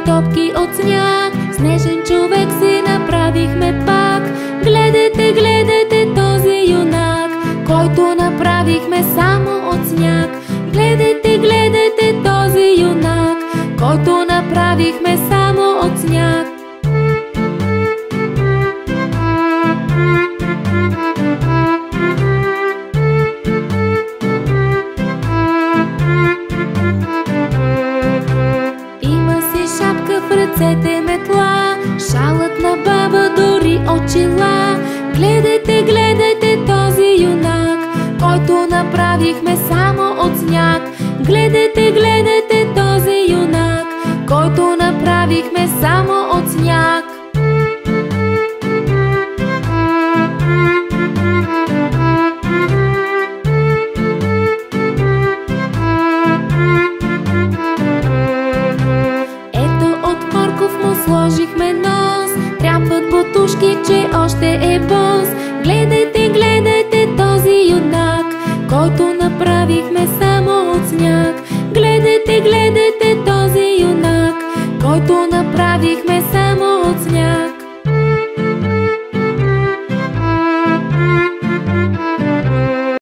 топки от сняг, снежен човек си направихме пак. Гледайте, гледайте този юнак, който направихме само от сняг. Гледайте, гледайте този юнак, който направихме само от сняг. Има си шапка, в ръцете метла, шалът на баба, дори очила. Гледайте, гледайте този юнак, който направихме само от сняг. Гледайте, гледайте този юнак, който направихме само от сняг. Ето от морков му сложихме нос, трябват бутушки, че още е бос. Гледайте, гледайте този юнак, който направихме само от сняг. Гледайте, гледайте този юнак, който направихме само